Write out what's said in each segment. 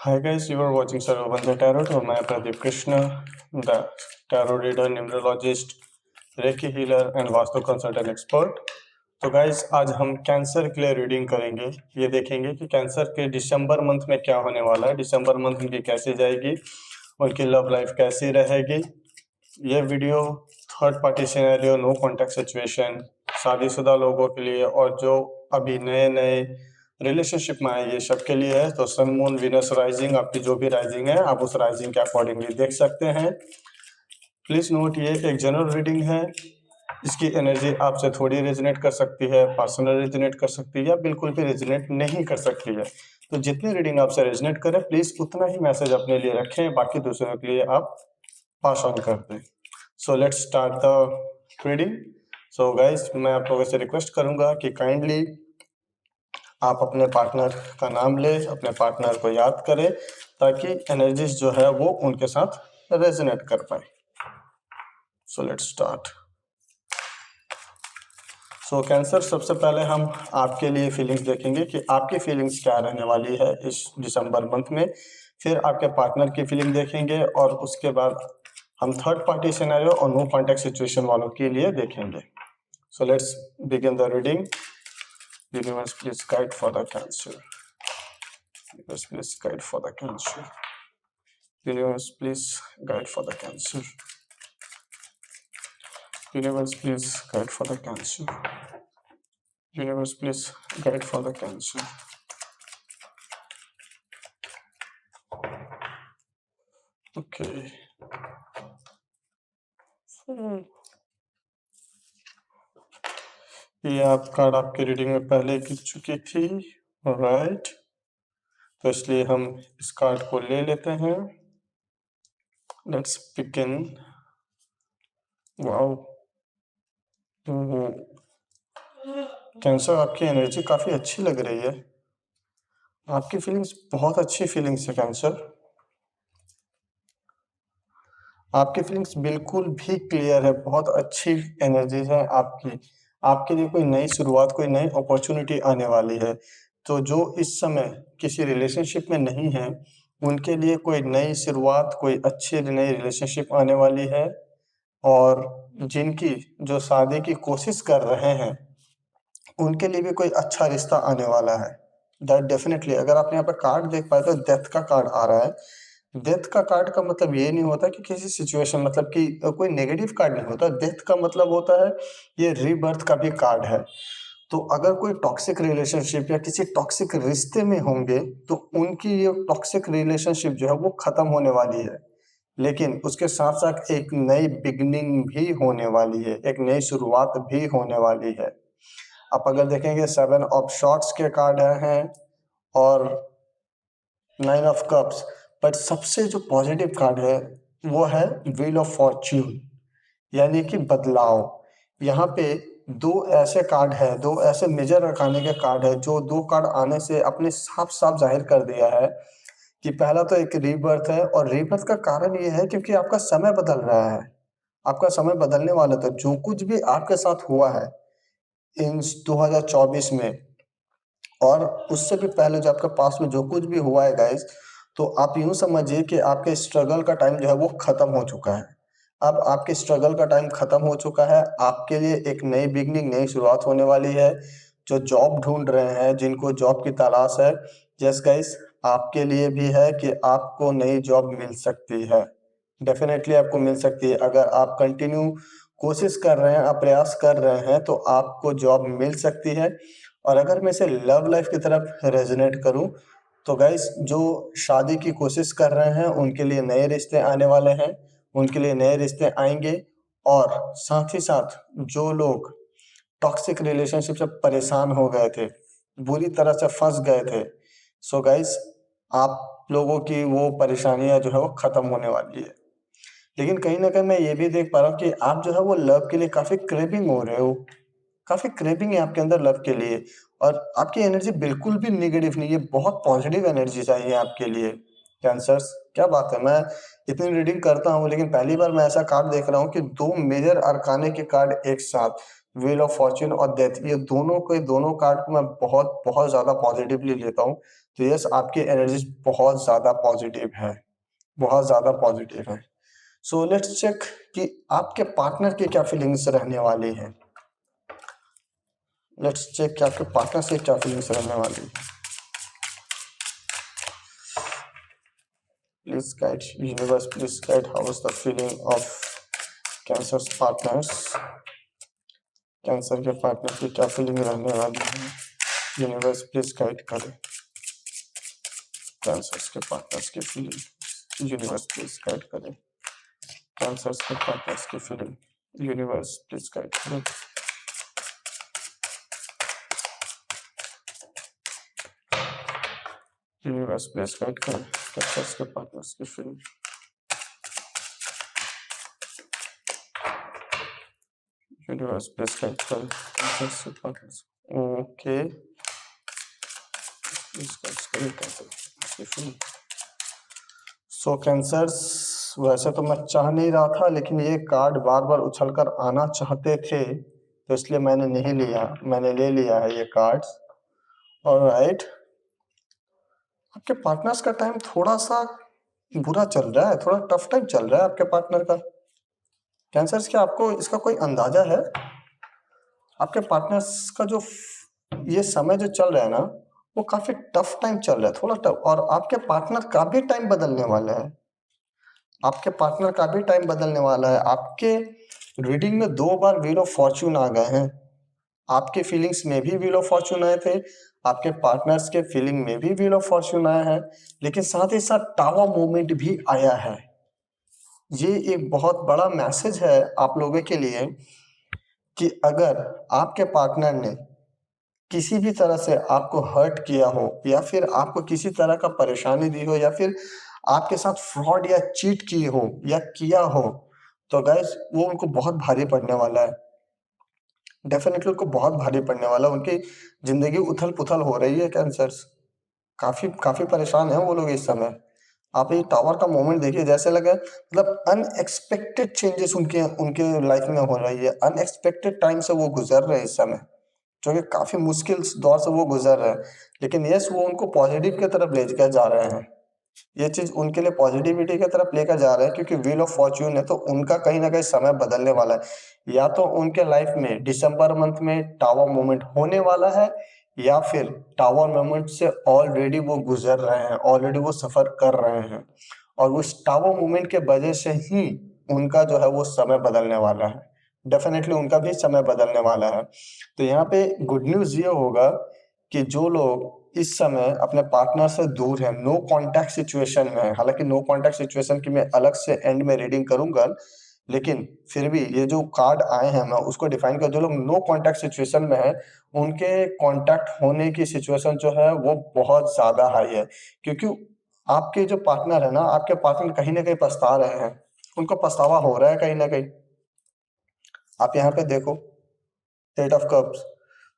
Hi guys, you are watching Sarvabandha Tarot और मैं Pradeep Krishna, the tarot reader, numerologist, recce healer and vastu consultant expert. तो guys आज हम cancer के लिए रीडिंग करेंगे। ये देखेंगे कि कैंसर के दिसंबर मंथ में क्या होने वाला है, दिसंबर मंथ उनकी कैसी जाएगी, उनकी लव लाइफ कैसी रहेगी। ये video third party scenario, no contact situation, शादीशुदा लोगों के लिए और जो अभी नए नए रिलेशनशिप में आए, ये सब के लिए है। तो सन मून वीनस राइजिंग, आपकी जो भी राइजिंग है आप उस राइजिंग के अकॉर्डिंगली देख सकते हैं। प्लीज नोट ये एक जनरल रीडिंग है, इसकी एनर्जी आपसे थोड़ी रेजोनेट कर सकती है, पर्सनल रेजोनेट कर सकती है या बिल्कुल भी रेजोनेट नहीं कर सकती है। तो जितनी रीडिंग आपसे रेजोनेट करे प्लीज उतना ही मैसेज अपने लिए रखें, बाकी दूसरों के लिए आप पास ऑन कर दें। So let's start the reading. So guys मैं आप लोगों से रिक्वेस्ट करूंगा कि काइंडली आप अपने पार्टनर का नाम ले, अपने पार्टनर को याद करें ताकि एनर्जीज जो है वो उनके साथ रेजोनेट कर पाए। So let's start. So cancer, सबसे पहले हम आपके लिए फीलिंग्स देखेंगे कि आपकी फीलिंग्स क्या रहने वाली है इस दिसंबर मंथ में। फिर आपके पार्टनर की फीलिंग देखेंगे और उसके बाद हम थर्ड पार्टी सिनेरियो और नो कॉन्टैक्ट सिचुएशन वालों के लिए देखेंगे। So let's begin the reading. Universe, please guide for the Cancer. Universe, please guide for the Cancer. Universe, please guide for the Cancer. Universe, please guide for the Cancer. Universe, please guide for the Cancer. Okay. ये आप card आपकी reading में पहले गिर चुकी थी, right? तो इसलिए हम इस कार्ड को ले लेते हैं। Let's begin. वाओ, कैंसर, आपकी एनर्जी काफी अच्छी लग रही है। आपकी फीलिंग्स बहुत अच्छी फीलिंग्स है कैंसर। आपकी फीलिंग्स बिल्कुल भी क्लियर है, बहुत अच्छी एनर्जी है आपकी। आपके लिए कोई नई शुरुआत, कोई नई अपॉर्चुनिटी आने वाली है। तो जो इस समय किसी रिलेशनशिप में नहीं है उनके लिए कोई नई शुरुआत, कोई अच्छी नई रिलेशनशिप आने वाली है। और जिनकी जो शादी की कोशिश कर रहे हैं उनके लिए भी कोई अच्छा रिश्ता आने वाला है। दैट डेफिनेटली, अगर आप यहाँ पर कार्ड देख पाए तो डेथ का कार्ड आ रहा है। डेथ का कार्ड का मतलब ये नहीं होता कि किसी सिचुएशन, मतलब कि कोई नेगेटिव कार्ड नहीं होता। डेथ का मतलब होता है ये रीबर्थ का भी कार्ड है। तो अगर कोई टॉक्सिक रिलेशनशिप या किसी टॉक्सिक रिश्ते में होंगे तो उनकी ये टॉक्सिक रिलेशनशिप जो है वो खत्म होने वाली है, लेकिन उसके साथ साथ एक नई बिगनिंग भी होने वाली है, एक नई शुरुआत भी होने वाली है। आप अगर देखेंगे 7 ऑफ शॉर्ट्स के कार्ड हैं और 9 ऑफ कप्स, बट सबसे जो पॉजिटिव कार्ड है वो है व्हील ऑफ फॉर्च्यून, यानी कि बदलाव। यहाँ पे दो ऐसे कार्ड है, दो ऐसे मेजर रखाने के कार्ड है जो दो कार्ड आने से अपने साफ साफ जाहिर कर दिया है कि पहला तो एक रीबर्थ है। और रीबर्थ का कारण ये है क्योंकि आपका समय बदल रहा है, आपका समय बदलने वाला था। जो कुछ भी आपके साथ हुआ है इन 2024 में और उससे भी पहले जो आपके पास में जो कुछ भी हुआ है गाइस, तो आप यूं समझिए कि आपके स्ट्रगल का टाइम जो है वो खत्म हो चुका है। अब आपके स्ट्रगल का टाइम खत्म हो चुका है, आपके लिए एक नई बिगनिंग, नई शुरुआत होने वाली है। जो जॉब ढूंढ रहे हैं, जिनको जॉब की तलाश है, यस गाइस, आपके लिए भी है कि आपको नई जॉब मिल सकती है। डेफिनेटली आपको मिल सकती है। अगर आप कंटिन्यू कोशिश कर रहे हैं, आप प्रयास कर रहे हैं तो आपको जॉब मिल सकती है। और अगर मैं इसे लव लाइफ की तरफ रेजोनेट करूं तो गाइस, जो शादी की कोशिश कर रहे हैं उनके लिए नए रिश्ते आने वाले हैं, उनके लिए नए रिश्ते आएंगे। और साथ ही साथ जो लोग टॉक्सिक रिलेशनशिप से परेशान हो गए थे, बुरी तरह से फंस गए थे, सो गाइस आप लोगों की वो परेशानियां जो है वो खत्म होने वाली है। लेकिन कहीं ना कहीं मैं ये भी देख पा रहा हूँ कि आप जो है वो लव के लिए काफी क्रेविंग हो रहे हो, काफी क्रेविंग है आपके अंदर लव के लिए। और आपकी एनर्जी बिल्कुल भी निगेटिव नहीं है, बहुत पॉजिटिव एनर्जी चाहिए आपके लिए कैंसर्स। क्या बात है, मैं इतनी रीडिंग करता हूँ लेकिन पहली बार मैं ऐसा कार्ड देख रहा हूँ कि दो मेजर अरकाने के कार्ड एक साथ, व्हील ऑफ फॉर्च्यून और डेथ, ये दोनों कार्ड को मैं बहुत बहुत ज्यादा पॉजिटिवली लेता हूँ। तो यस, आपकी एनर्जी बहुत ज़्यादा पॉजिटिव है, बहुत ज़्यादा पॉजिटिव है। सो लेट्स चेक कि आपके पार्टनर की क्या फीलिंग्स रहने वाली है। लेट्स चेक कि आपके पार्टनर से क्या फीलिंग्स रहने वाली है। Please guide universe, please guide how is the feeling of cancer partners. Cancer के पार्टनर की क्या फीलिंग रहने वाली है, यूनिवर्स प्लीज गाइड करें। कैंसर के पार्टनर्स की फीलिंग, यूनिवर्स प्लीज गाइड करें। कैंसर के पार्टनर्स की फीलिंग, यूनिवर्स प्लीज गाइड करें। यूनिवर्स प्लीज गाइड करें कैंसर के पार्टनर्स की फीलिंग। यूनिवर्स प्लीज गाइड करें कैंसर के पार्टनर्स। ओके, प्लीज गाइड करें कैंसर की फीलिंग। सो कैंसर्स, वैसे तो मैं चाह नहीं रहा था, लेकिन ये कार्ड बार बार उछल कर आना चाहते थे, तो इसलिए मैंने नहीं लिया, मैंने ले लिया है ये कार्ड्स। ऑलराइट, आपके पार्टनर्स का टाइम थोड़ा सा बुरा चल रहा है, थोड़ा टफ टाइम चल रहा है आपके पार्टनर का। कैंसर्स, क्या आपको इसका कोई अंदाजा है? आपके पार्टनर्स का जो ये समय जो चल रहा है ना, वो काफी टफ टाइम चल रहा है, थोड़ा टफ। और आपके पार्टनर का भी टाइम बदलने वाला है, आपके पार्टनर का भी टाइम बदलने वाला है। आपके रीडिंग में 2 बार व्हील ऑफ फॉर्च्यून आ गए हैं। आपके फीलिंग्स में भी व्हील ऑफ फॉर्च्यून आए थे, आपके पार्टनर्स के फीलिंग में भी व्हील ऑफ फॉर्च्यून आया है, लेकिन साथ ही साथ टावर मूवमेंट भी आया है। ये एक बहुत बड़ा मैसेज है आप लोगों के लिए कि अगर आपके पार्टनर ने किसी भी तरह से आपको हर्ट किया हो, या फिर आपको किसी तरह का परेशानी दी हो, या फिर आपके साथ फ्रॉड या चीट की हो या किया हो, तो गाइस वो उनको बहुत भारी पड़ने वाला है। डेफिनेटली उनको बहुत भारी पड़ने वाला है। उनकी जिंदगी उथल पुथल हो रही है। कैंसर्स काफी काफी परेशान है वो लोग इस समय। आप ये टावर का मोमेंट देखिए, जैसे लगे मतलब अनएक्सपेक्टेड चेंजेस उनके उनके लाइफ में हो रही है। अनएक्सपेक्टेड टाइम से वो गुजर रहे हैं इस समय, जो कि काफी मुश्किल दौर से वो गुजर रहे हैं, लेकिन यस, वो उनको पॉजिटिव की तरफ लेकर जा रहे हैं। ये चीज उनके लिए पॉजिटिविटी की तरफ लेकर जा रहे हैं, क्योंकि व्हील ऑफ फॉर्च्यून है, तो उनका कहीं ना कहीं समय बदलने वाला है। या तो उनके लाइफ में दिसंबर मंथ में टावर मोमेंट होने वाला है, या फिर टावर मोमेंट से ऑलरेडी वो गुजर रहे हैं, ऑलरेडी वो सफर कर रहे हैं, और उस टावर मोमेंट के वजह से ही उनका जो है वो समय बदलने वाला है। डेफिनेटली उनका भी समय बदलने वाला है। तो यहाँ पे गुड न्यूज ये होगा कि जो लोग इस समय अपने पार्टनर से दूर हैं, नो कांटेक्ट सिचुएशन में है, हालांकि नो कांटेक्ट सिचुएशन की मैं अलग से एंड में रीडिंग करूंगा, लेकिन फिर भी ये जो कार्ड आए हैं मैं उसको डिफाइन कर, जो लोग नो कांटेक्ट सिचुएशन में है, उनके कांटेक्ट होने की सिचुएशन जो है वो बहुत ज्यादा हाई है। क्योंकि आपके जो पार्टनर है ना, आपके पार्टनर कहीं ना कहीं पछता रहे हैं, उनको पछतावा हो रहा है कहीं ना कहीं। आप यहाँ पे देखो, 8 ऑफ कप्स,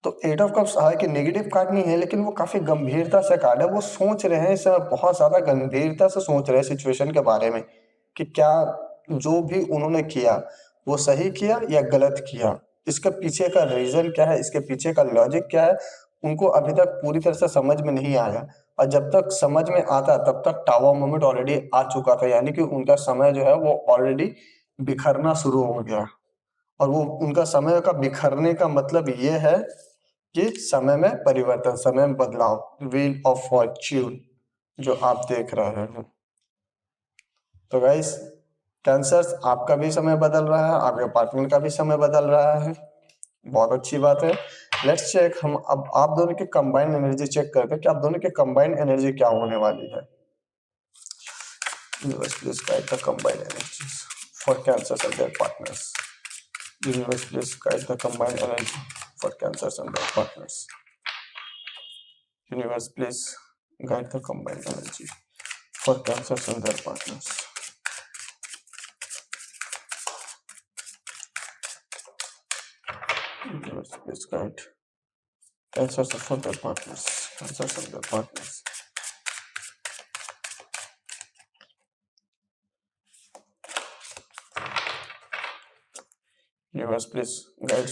तो 8 ऑफ कप्स हालांकि नेगेटिव कार्ड नहीं है, लेकिन वो काफी गंभीरता से कार्ड है। वो सोच रहे हैं इस समय, बहुत ज्यादा गंभीरता से सोच रहे हैं सिचुएशन के बारे में, कि क्या जो भी उन्होंने किया वो सही किया या गलत किया, इसके पीछे का रीजन क्या है, इसके पीछे का लॉजिक क्या है, उनको अभी तक पूरी तरह से समझ में नहीं आया। और जब तक समझ में आता तब तक टावर मोमेंट ऑलरेडी आ चुका था, यानी कि उनका समय जो है वो ऑलरेडी बिखरना शुरू हो गया। और वो उनका समय का बिखरने का मतलब ये है कि समय में परिवर्तन, समय में बदलाव, व्हील ऑफ फॉर्च्यून जो आप देख रहे हैं। तो गाइस, कैंसर्स, आपका भी समय बदल रहा है, आपके पार्टनर का भी समय बदल रहा है, बहुत अच्छी बात है। लेट्स चेक, हम अब आप दोनों की कंबाइंड एनर्जी चेक करते हैं कि आप दोनों की कंबाइंड एनर्जी क्या होने वाली है। Universe, please guide the combined energies for cancers and their partners. Universe, please guide the combined energy for cancers and their partners. Universe, please guide the combined energy for cancers and their partners. Universe, please guide cancers for their partners. Cancers and their partners. Universe, please guide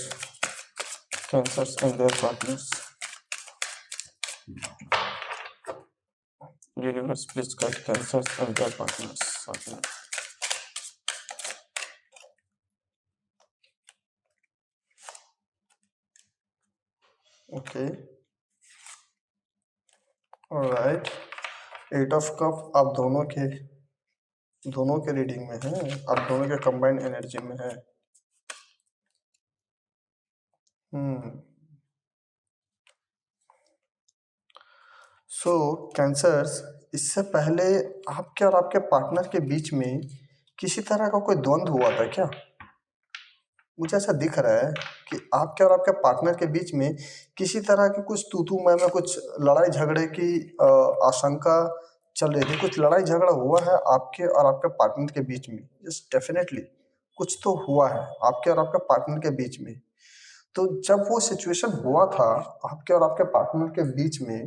cancers and their partners. universe please guide cancers and their partners. Okay, alright. Eight of cup आप दोनों के reading में है, आप दोनों के combined energy में है। सो कैंसर्स, इससे पहले आपके और आपके पार्टनर के बीच में किसी तरह का कोई द्वंद्व हुआ था क्या? मुझे ऐसा दिख रहा है कि आपके और आपके पार्टनर के बीच में किसी तरह की कुछ तू मैं में कुछ लड़ाई झगड़े की आशंका चल रही थी। कुछ लड़ाई झगड़ा हुआ है आपके और आपके पार्टनर के बीच में। यस, डेफिनेटली कुछ तो हुआ है आपके और आपके पार्टनर के बीच में। तो जब वो सिचुएशन हुआ था आपके और आपके पार्टनर के बीच में,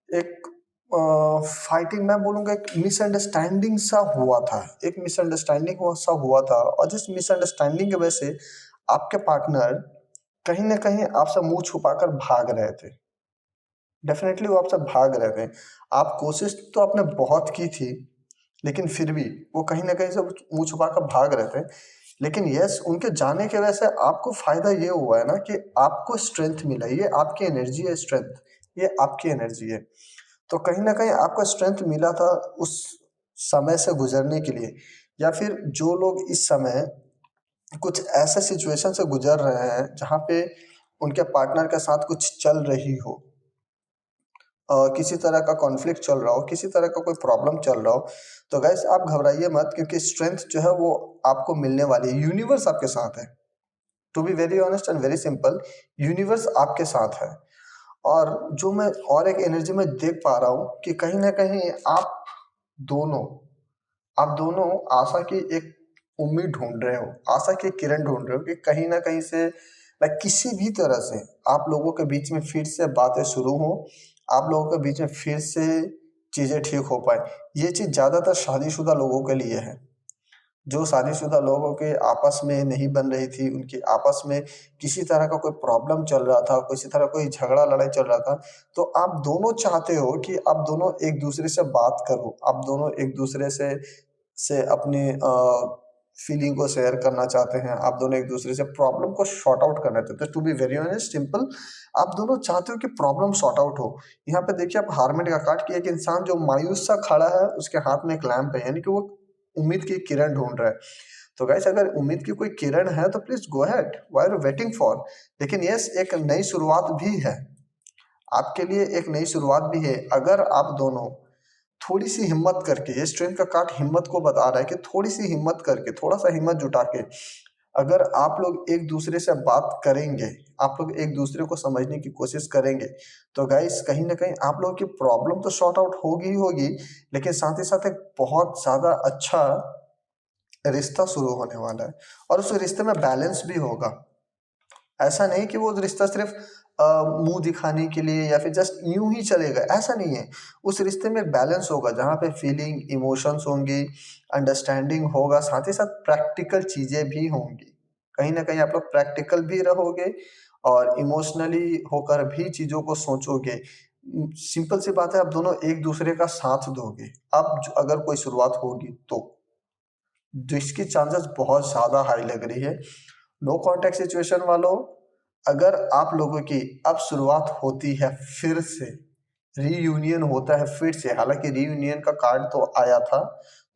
एक फाइटिंग, मैं बोलूँगा एक मिसअंडरस्टैंडिंग सा हुआ था। एक मिसअंडरस्टैंडिंग सा हुआ था, और जिस मिसअंडरस्टैंडिंग की वजह से आपके पार्टनर कहीं न कहीं आपसे मुँह छुपाकर भाग रहे थे। डेफ़िनेटली वो आपसे भाग रहे थे। आप कोशिश तो आपने बहुत की थी, लेकिन फिर भी वो कहीं न कहीं से मुँह छुपाकर भाग रहे थे। लेकिन यस, उनके जाने की वजह से आपको फ़ायदा ये हुआ है ना कि आपको स्ट्रेंथ मिला। ये आपकी एनर्जी है स्ट्रेंथ, ये आपकी एनर्जी है। तो कहीं न कहीं आपको स्ट्रेंथ मिला था उस समय से गुज़रने के लिए, या फिर जो लोग इस समय कुछ ऐसे सिचुएशन से गुज़र रहे हैं जहाँ पे उनके पार्टनर के साथ कुछ चल रही हो, किसी तरह का कॉन्फ्लिक्ट चल रहा हो, किसी तरह का कोई प्रॉब्लम चल रहा हो, तो गाइस आप घबराइए मत, क्योंकि स्ट्रेंथ जो है वो आपको मिलने वाली है। यूनिवर्स आपके साथ है। To be very honest and very simple, universe आपके साथ है। और जो मैं और एक एनर्जी में देख पा रहा हूँ कि कहीं न कहीं दोनों आप दोनों आशा की एक उम्मीद ढूँढ रहे हो, आशा की किरण ढूँढ रहे हो कि कहीं न कहीं से लाइक किसी भी तरह से आप लोगों के बीच में फिर से बातें शुरू हों, आप लोगों के बीच में फिर से चीज़ें ठीक हो पाएँ। ये चीज़ ज़्यादातर शादीशुदा लोगों के लिए है। जो शादीशुदा लोगों के आपस में नहीं बन रही थी, उनकी आपस में किसी तरह का कोई प्रॉब्लम चल रहा था, किसी तरह कोई झगड़ा लड़ाई चल रहा था, तो आप दोनों चाहते हो कि आप दोनों एक-दूसरे से बात करो, आप दोनों एक-दूसरे से अपनी फीलिंग को शेयर करना चाहते हैं, आप दोनों एक-दूसरे से प्रॉब्लम को सॉर्ट आउट करना चाहते हैं। To be very honest simple, आप दोनों चाहते हो कि प्रॉब्लम सॉर्ट आउट हो। यहाँ पे देखिए आप हारमेट का कार्ड कि एक इंसान जो मायूस सा खड़ा है, उसके हाथ में एक लैंप है, यानी कि वो उम्मीद की किरण ढूँढ रहा है। तो गाइस अगर उम्मीद की कोई किरण है तो please go ahead, why are you waiting for? लेकिन यस, एक नई शुरुआत भी है। आपके लिए एक नई शुरुआत भी है। अगर आप दोनों थोड़ी-सी हिम्मत करके, ये स्ट्रेंथ का कार्ड हिम्मत को बता रहा है कि थोड़ी-सी हिम्मत करके, थोड़ा-सा हिम्मत जुटा के, अगर आप लोग एक-दूसरे से बात करेंगे, आप लोग एक-दूसरे को समझने की कोशिश करेंगे, तो गाइस कहीं न कहीं आप लोगों की प्रॉब्लम तो सॉर्ट आउट होगी ही होगी, लेकिन साथ ही साथ एक बहुत ज़्यादा अच्छा रिश्ता शुरू होने वाला है, और उस रिश्ते में बैलेंस भी होगा। ऐसा नहीं कि वो रिश्ता सिर्फ़ मुँह दिखाने के लिए या फिर जस्ट यूँ ही चलेगा, ऐसा नहीं है। उस रिश्ते में बैलेंस होगा जहाँ पे फीलिंग, इमोशंस होंगी, अंडरस्टैंडिंग होगा, साथ ही साथ प्रैक्टिकल चीज़ें भी होंगी। कहीं न कहीं आप लोग प्रैक्टिकल भी रहोगे और इमोशनली होकर भी चीज़ों को सोचोगे। सिंपल सी बात है, आप दोनों एक-दूसरे का साथ दोगे। अब ज अगर कोई शुरुआत होगी तो। जिसकी चांसेस बहुत ज़्यादा हाई लग रही है। नो कॉन्टैक्ट सिचुएशन वालों, अगर आप लोगों की अब शुरुआत होती है फिर से, रीयूनियन होता है फिर से, हालाँकि रीयूनियन का कार्ड तो आया था,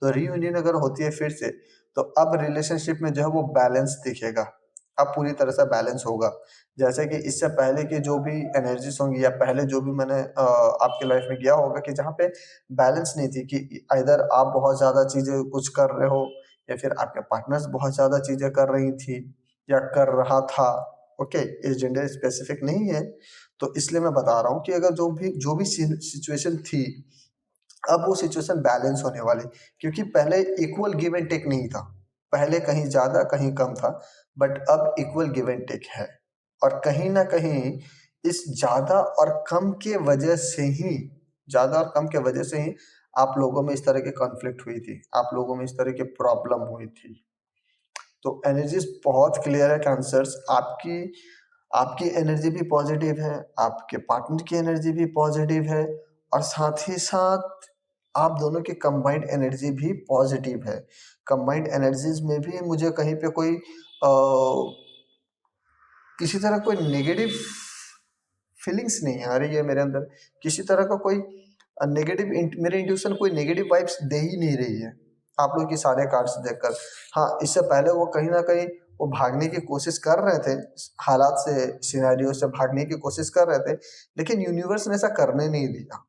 तो रीयूनियन अगर होती है फिर से, तो अब रिलेशनशिप में जो है वो बैलेंस दिखेगा। अब पूरी तरह से बैलेंस होगा। जैसे कि इससे पहले की जो भी एनर्जीज़ होंगी, या पहले जो भी मैंने आपकी लाइफ़ में किया होगा कि जहाँ पे बैलेंस नहीं थी, कि आइदर आप बहुत ज़्यादा चीज़ें कुछ कर रहे हो, या फिर आपके पार्टनर्स बहुत ज़्यादा चीज़ें कर रही थी या कर रहा था। ओके, ये जेंडर स्पेसिफिक नहीं है, तो इसलिए मैं बता रहा हूँ कि अगर जो भी सिचुएशन थी, अब वो सिचुएशन बैलेंस होने वाली, क्योंकि पहले इक्वल गिव एंड टेक नहीं था। पहले कहीं ज़्यादा कहीं कम था, बट अब इक्वल गिव एंड टेक है। और कहीं न कहीं इस ज़्यादा और कम के वजह से ही, ज़्यादा और कम के वजह से ही आप लोगों में इस तरह की कॉन्फ्लिक्ट हुई थी, आप लोगों में इस तरह की प्रॉब्लम हुई थी। तो एनर्जीज़ बहुत क्लियर है कैंसर्स, आपकी आपकी एनर्जी भी पॉजिटिव है, आपके पार्टनर की एनर्जी भी पॉजिटिव है, और साथ ही साथ आप दोनों की कंबाइंड एनर्जी भी पॉजिटिव है। कंबाइंड एनर्जीज में भी मुझे कहीं पे कोई किसी तरह कोई नेगेटिव फीलिंग्स नहीं आ रही है मेरे अंदर, किसी तरह का कोई नेगेटिव मेरे इंट्यूशन कोई नेगेटिव वाइब्स दे ही नहीं रही है आप लोग की सारे कार्ड्स देखकर। हाँ, इससे पहले वो कहीं ना कहीं वो भागने की कोशिश कर रहे थे, हालात से, सिनेरियो से भागने की कोशिश कर रहे थे, लेकिन यूनिवर्स ने ऐसा करने नहीं दिया।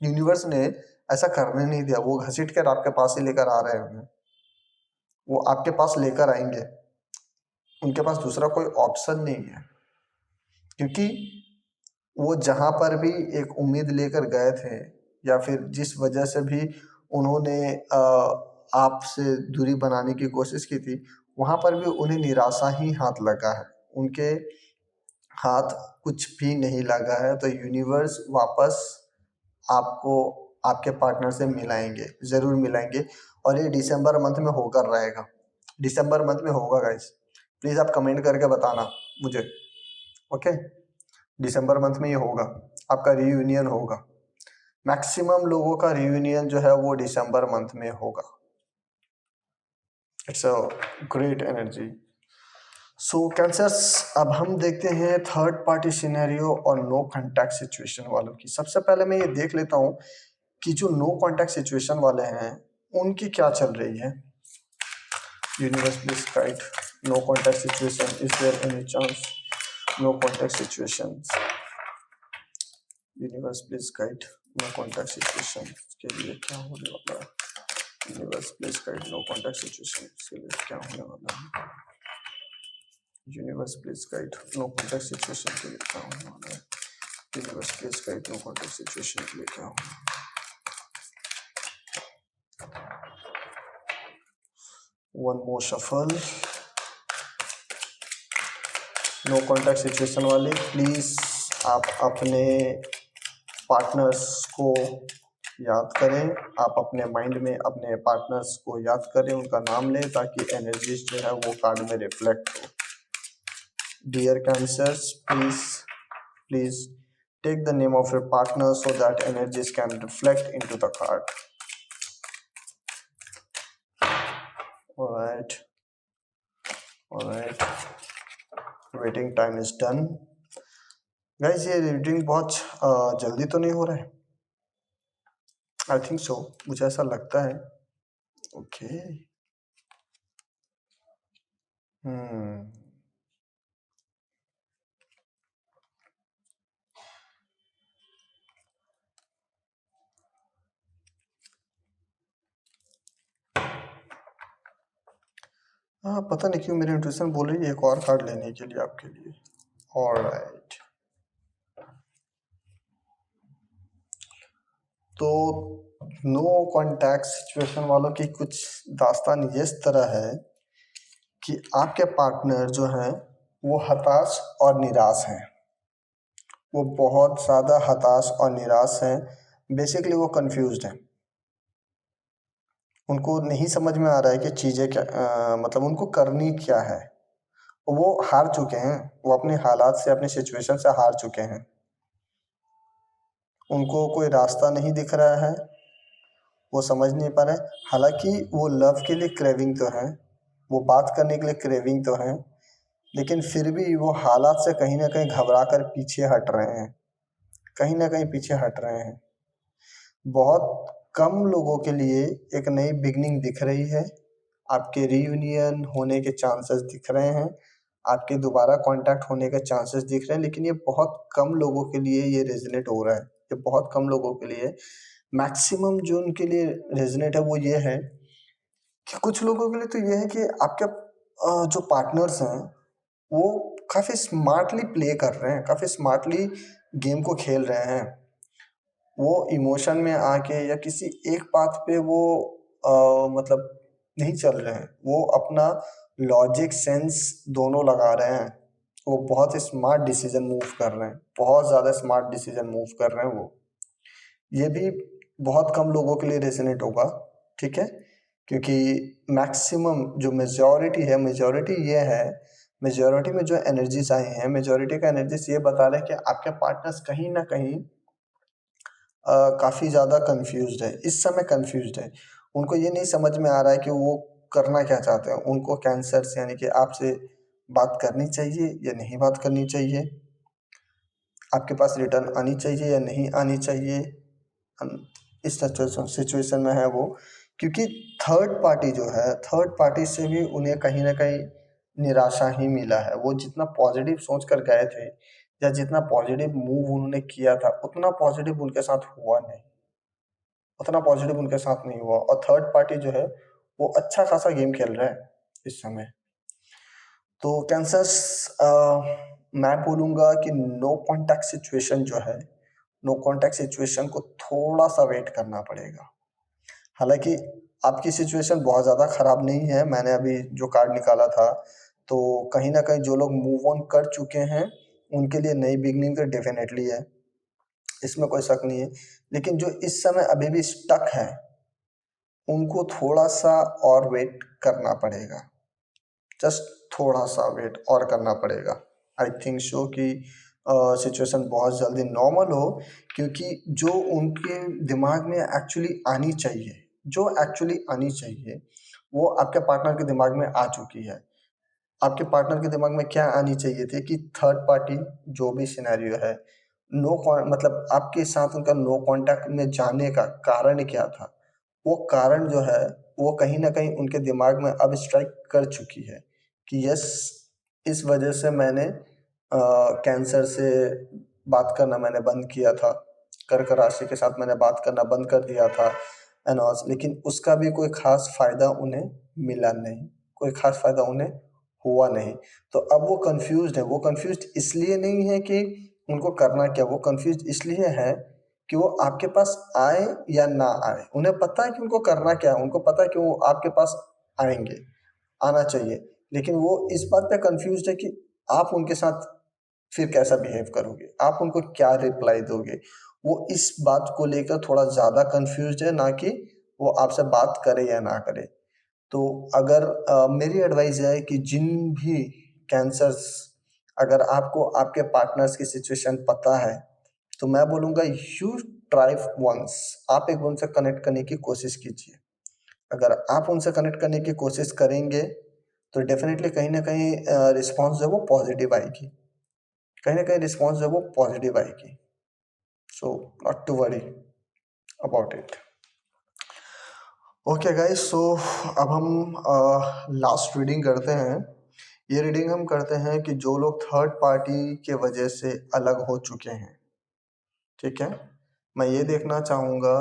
यूनिवर्स ने ऐसा करने नहीं दिया, वो घसीट कर आपके पास ही लेकर आ रहे हैं उन्हें, वो आपके पास लेकर आएंगे, उनके पास दूसरा कोई ऑप्शन नहीं है। क्योंकि वो जहाँ पर भी एक उम्मीद लेकर गए थे या फिर जिस वजह से भी उन्होंने आपसे दूरी बनाने की कोशिश की थी, वहाँ पर भी उन्हें निराशा ही हाथ लगा है, उनके हाथ कुछ भी नहीं लगा है। तो यूनिवर्स वापस आपको आपके पार्टनर से मिलाएंगे, ज़रूर मिलाएंगे, और ये दिसंबर मंथ में होकर रहेगा, दिसंबर मंथ में होगा गाइस। प्लीज़ आप कमेंट करके बताना मुझे, ओके। दिसंबर मंथ में ये होगा, आपका रियूनियन होगा। मैक्सिमम लोगों का रियूनियन जो है वो दिसंबर मंथ में होगा। It's a great energy. So cancers, अब हम देखते हैं थर्ड पार्टी सिनेरियो और नो कांटेक्ट सिचुएशन वालों की। सबसे पहले मैं ये देख लेता हूँ कि जो नो कांटेक्ट सिचुएशन वाले हैं उनकी क्या चल रही है। Universe please guide no contact situation, is there any chance no contact situations. Universe please guide no contact situation के लिए क्या होने वाला है। Universe please guide no contact situation के लिए क्या होने वाला है। Universe please guide no contact situation के लिए क्या होने वाला है। Universe please guide no contact situation के लिए क्या होने वाला है। One more shuffle. No contact situation वाले प्लीज आप अपने पार्टनर्स को याद करें, आप अपने माइंड में अपने पार्टनर्स को याद करें, उनका नाम लें ताकि एनर्जीज जो है वो कार्ड में रिफ्लेक्ट हो। Dear cancers, please take the name of your partner so that energies can reflect into the card. Alright, waiting time is done. Guys, ये रीडिंग बहुत जल्दी तो नहीं हो रहा है? आई थिंक सो, मुझे ऐसा लगता है। ओके, हाँ, पता नहीं क्यों मेरी इंट्यूशन बोल रही है एक और कार्ड लेने के लिए आपके लिए। ऑलराइट, तो नो कांटेक्ट सिचुएशन वालों की कुछ दास्तान इस तरह है कि आपके पार्टनर जो हैं वो हताश और निराश हैं, वो बहुत ज़्यादा हताश और निराश हैं। बेसिकली वो कंफ्यूज्ड हैं, उनको नहीं समझ में आ रहा है कि चीज़ें क्या मतलब उनको करनी क्या है। वो हार चुके हैं, वो अपने हालात से, अपने सिचुएशन से हार चुके हैं, उनको कोई रास्ता नहीं दिख रहा है, वो समझ नहीं पा रहे। हालांकि वो लव के लिए क्रेविंग तो है, वो बात करने के लिए क्रेविंग तो है, लेकिन फिर भी वो हालात से कहीं ना कहीं घबरा कर पीछे हट रहे हैं, कहीं ना कहीं पीछे हट रहे हैं। बहुत कम लोगों के लिए एक नई बिगनिंग दिख रही है, आपके रीयूनियन होने के चांसेस दिख रहे हैं, आपके दोबारा कांटेक्ट होने के चांसेस दिख रहे हैं, लेकिन ये बहुत कम लोगों के लिए ये रेजोनेट हो रहा है, ये बहुत कम लोगों के लिए। मैक्सिमम जो उनके लिए रेजोनेट है वो ये है कि कुछ लोगों के लिए तो ये है कि आपके जो पार्टनर्स हैं वो काफ़ी स्मार्टली प्ले कर रहे हैं, काफ़ी स्मार्टली गेम को खेल रहे हैं। वो इमोशन में आके या किसी एक बात पे वो मतलब नहीं चल रहे हैं, वो अपना लॉजिक सेंस दोनों लगा रहे हैं। वो बहुत स्मार्ट डिसीजन मूव कर रहे हैं, बहुत ज़्यादा स्मार्ट डिसीजन मूव कर रहे हैं वो। ये भी बहुत कम लोगों के लिए रेजोनेट होगा, ठीक है, क्योंकि मैक्सिमम जो मेजॉरिटी है, मेजॉरिटी ये है, मेजॉरिटी में जो एनर्जीज आई हैं, मेजॉरिटी का एनर्जीज ये बता रहे हैं कि आपके पार्टनर्स कहीं ना कहीं काफ़ी ज़्यादा कन्फ्यूज़्ड है, इस समय कन्फ्यूज़्ड है। उनको ये नहीं समझ में आ रहा है कि वो करना क्या चाहते हैं। उनको कैंसर्स यानी कि आपसे बात करनी चाहिए या नहीं बात करनी चाहिए, आपके पास रिटर्न आनी चाहिए या नहीं आनी चाहिए, इस सिचुएशन में है वो। क्योंकि थर्ड पार्टी जो है, थर्ड पार्टी से भी उन्हें कहीं न कहीं निराशा ही मिला है। वो जितना पॉज़िटिव सोच कर गए थे या जितना पॉज़िटिव मूव उन्होंने किया था, उतना पॉज़िटिव उनके साथ हुआ नहीं। उतना पॉज़िटिव उनके साथ नहीं हुआ और थर्ड पार्टी जो है, वो अच्छा खासा गेम खेल रहा है इस समय। तो कैंसर्स मैं बोलूँगा कि नो कॉन्टैक्ट सिचुएशन जो है, नो कॉन्टैक्ट सिचुएशन को थोड़ा-सा वेट करना पड़ेगा। हालाँकि आपकी सिचुएशन बहुत ज़्यादा ख़राब नहीं है, मैंने अभी जो कार्ड निकाला था, तो कहीं न कहीं जो लोग मूव ऑन कर चुके हैं, उनके लिए नई बिगिनिंग तो डेफ़िनेटली है, इसमें कोई शक नहीं है। लेकिन जो इस समय अभी भी स्टक हैं, उनको थोड़ा-सा और वेट करना पड़ेगा। जस्ट थोड़ा-सा वेट और करना पड़ेगा। आई थिंक सो कि सिचुएशन बहुत जल्दी नॉर्मल हो, क्योंकि जो उनके दिमाग में एक्चुअली आनी चाहिए, जो एक्चुअली आनी चाहिए, वो आपके पार्टनर के दिमाग में आ चुकी है। आपके पार्टनर के दिमाग में क्या आनी चाहिए थी कि थर्ड पार्टी जो भी सिनेरियो है, नो कॉन मतलब आपके साथ उनका नो कॉन्टैक्ट में जाने का कारण क्या था? वो कारण जो है, वो कहीं न कहीं उनके दिमाग में अब स्ट्राइक कर चुकी है कि यस, इस वजह से मैंने कैंसर से बात करना मैंने बंद किया था। कर्क राशि के साथ मैंने बात करना बंद कर दिया था एंड ऑल, लेकिन उसका भी कोई ख़ास फ़ायदा उन्हें मिला नहीं, कोई ख़ास फ़ायदा उन्हें हुआ नहीं। तो अब वो कन्फ्यूज़्ड है, वो कन्फ्यूज़्ड इसलिए नहीं है कि उनको करना क्या, वो कन्फ्यूज़्ड इसलिए है कि वो आपके पास आए या ना आए। उन्हें पता है कि उनको करना क्या है, उनको पता है कि वो आपके पास आएँगे, आना चाहिए। लेकिन वो इस बात पे कन्फ्यूज़्ड है कि आप उनके साथ फिर कैसा बिहेव करोगे? आप उनको क्या रिप्लाई दोगे? वो इस बात को लेकर थोड़ा ज़्यादा कन्फ्यूज़्ड है, ना कि वो आपसे बात करे या ना करे। तो अगर मेरी एडवाइस है कि जिन भी कैंसर्स, अगर आपको आपके पार्टनर्स की सिचुएशन पता है, तो मैं बोलूँगा यू ट्राई वन्स, आप एक बार उनसे कनेक्ट करने की कोशिश कीजिए। अगर आप उनसे कनेक्ट करने की कोशिश करेंगे, तो डेफ़िनेटली कहीं न कहीं रिस्पॉन्स जो है वो पॉज़िटिव आएगी। कहीं न कहीं रिस्पॉन्स जो है वो पॉज़िटिव आएगी। So not to worry about it. Okay guys, so अब हम लास्ट रीडिंग करते हैं। ये रीडिंग हम करते हैं कि जो लोग थर्ड पार्टी के वजह से अलग हो चुके हैं, ठीक है? मैं ये देखना चाहूँगा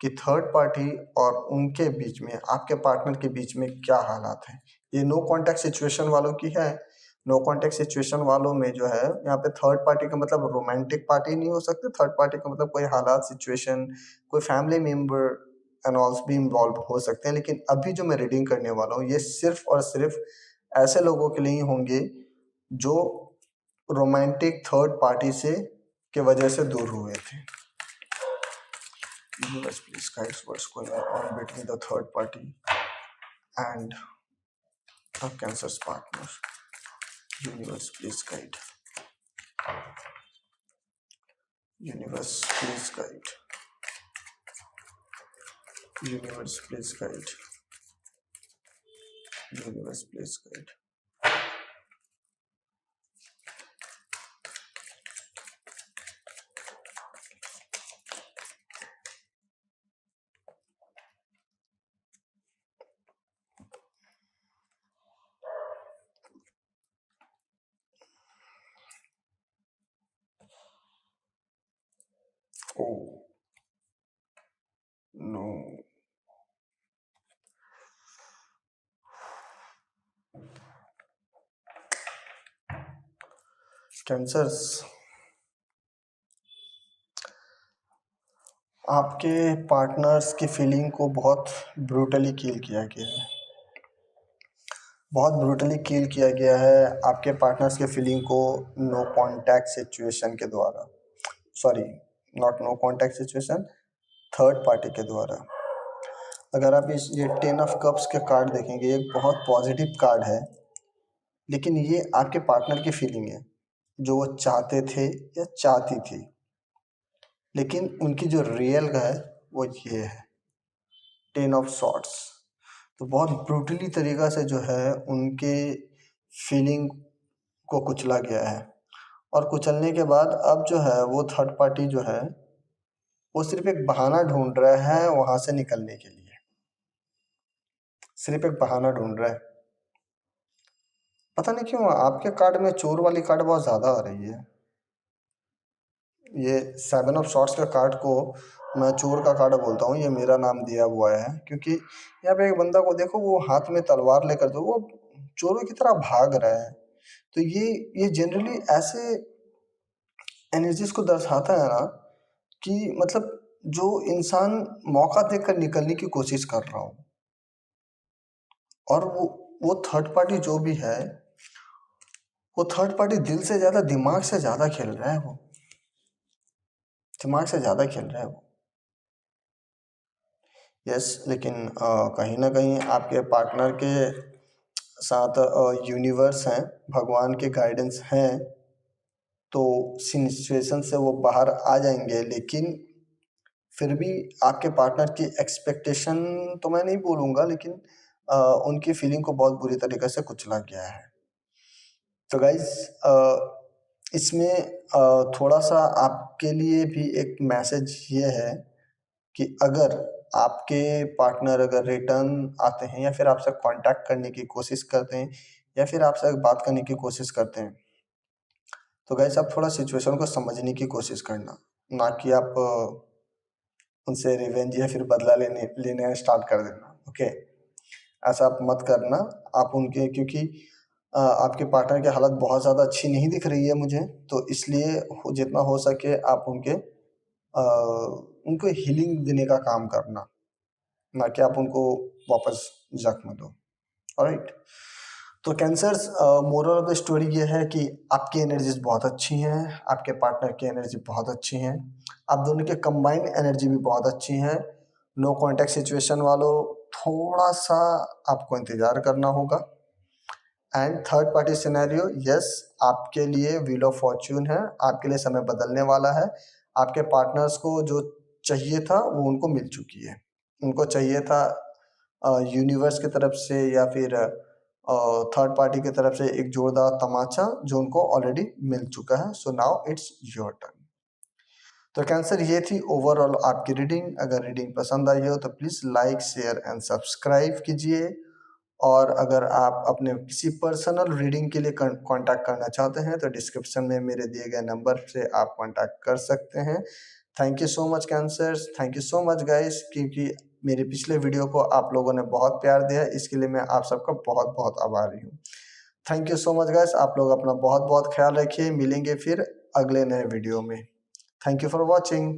कि थर्ड पार्टी और उनके बीच में, आपके पार्टनर के बीच में क्या हालात हैं। ये नो कॉन्टैक्ट सिचुएशन वालों की है। नो कॉन्टैक्ट सिचुएशन वालों में जो है, यहाँ पे थर्ड पार्टी का मतलब रोमांटिक पार्टी नहीं हो सकती। थर्ड पार्टी का मतलब कोई हालात, सिचुएशन, कोई फैमिली मेंबर एंड ऑल्स भी इन्वॉल्व हो सकते हैं। लेकिन अभी जो मैं रीडिंग करने वाला हूँ, ये सिर्फ़ और सिर्फ़ ऐसे लोगों के लिए ही होंगे जो रोमांटिक थर्ड पार्टी से के वजह से दूर हुए थे। Universe, please guide what's going on between the third party and a cancer's partner. Universe, please guide. Universe, please guide. Universe, please guide. Universe, please guide. Oh, no. Cancers, आपके partners की feeling को बहुत brutally किल किया गया है। बहुत brutally किल किया गया है आपके पार्टनर्स के फीलिंग को नो कॉन्टैक्ट सिचुएशन के द्वारा। Sorry, not know contact situation, third party के द्वारा। अगर आप ये 10 ऑफ कप्स के कार्ड देखेंगे, एक बहुत पॉजिटिव कार्ड है, लेकिन ये आपके पार्टनर की फीलिंग है, जो वो चाहते थे या चाहती थी। लेकिन उनकी जो रियल है वो ये है, 10 ऑफ सॉर्ड्स। तो बहुत ब्रूटली तरीक़ा से जो है उनके फीलिंग को कुचला गया है, और कुचलने के बाद अब जो है वो थर्ड पार्टी जो है वो सिर्फ़ एक बहाना ढूँढ रहा है वहाँ से निकलने के लिए, सिर्फ़ एक बहाना ढूँढ रहा है। पता नहीं क्यों आपके कार्ड में चोर वाली कार्ड बहुत ज़्यादा आ रही है। ये 7 ऑफ सॉर्ड्स का कार्ड को मैं चोर का कार्ड बोलता हूँ, ये मेरा नाम दिया हुआ है क्योंकि यहाँ पे एक बंदा को देखो वो हाथ में तलवार लेकर जो वो चोरों की तरह भाग रहा है। तो ये जनरली ऐसे एनर्जीज़ को दर्शाता है ना कि मतलब जो इंसान मौका देखकर निकलने की कोशिश कर रहा हो, और वो थर्ड पार्टी जो भी है, वो थर्ड पार्टी दिल से ज़्यादा दिमाग से ज़्यादा खेल रहा है, वो दिमाग से ज़्यादा खेल रहा है वो। यस, लेकिन कहीं न कहीं आपके पार्टनर के साथ यूनिवर्स हैं, भगवान के गाइडेंस हैं, तो सिचुएशन से वो बाहर आ जाएँगे। लेकिन फिर भी आपके पार्टनर की एक्सपेक्टेशन तो मैं नहीं बोलूँगा, लेकिन उनकी फीलिंग को बहुत बुरी तरीक़े से कुचला गया है। तो गाइज़ इसमें थोड़ा-सा आपके लिए भी एक मैसेज ये है कि अगर आपके पार्टनर अगर रिटर्न आते हैं या फिर आपसे कांटेक्ट करने की कोशिश करते हैं या फिर आपसे बात करने की कोशिश करते हैं, तो गाइस आप थोड़ा सिचुएशन को समझने की कोशिश करना, ना कि आप उनसे रिवेंज या फिर बदला लेने स्टार्ट कर देना। ओके, ऐसा आप मत करना। आप उनके क्योंकि आपके पार्टनर की हालत बहुत ज़्यादा अच्छी नहीं दिख रही है मुझे, तो इसलिए जितना हो सके आप उनको हीलिंग देने का काम करना, ना कि आप उनको वापस ज़ख्म दो। ऑलराइट, तो cancers moral of the story ये है कि आपकी एनर्जीज बहुत अच्छी हैं, आपके पार्टनर की एनर्जी बहुत अच्छी हैं, आप दोनों के कंबाइंड एनर्जी भी बहुत अच्छी हैं। नो कॉन्टैक्ट सिचुएशन वालों, थोड़ा सा आपको इंतज़ार करना होगा। And third party scenario, yes, आपके लिए व्हील ऑफ फॉर्च्यून है, आपके लिए समय बदलने वाला है। आपके पार्टनर्स को जो चाहिए था वो उनको मिल चुकी है। उनको चाहिए था यूनिवर्स की तरफ से या फिर थर्ड पार्टी की तरफ से एक जोरदार तमाचा, जो उनको ऑलरेडी मिल चुका है। So now it's your turn. तो कैंसर, ये थी ओवरऑल आपकी रीडिंग। अगर रीडिंग पसंद आई हो तो please like, share and subscribe कीजिए। और अगर आप अपने किसी पर्सनल रीडिंग के लिए कांटेक्ट करना चाहते हैं तो डिस्क्रिप्शन में मेरे दिए गए नंबर से आप कांटेक्ट कर सकते हैं। Thank you so much cancers, thank you so much guys, क्योंकि मेरे पिछले वीडियो को आप लोगों ने बहुत प्यार दिया, इसके लिए मैं आप सबका बहुत बहुत आभारी हूँ। Thank you so much guys, आप लोग अपना बहुत बहुत ख्याल रखिए। मिलेंगे फिर अगले नए वीडियो में। Thank you for watching.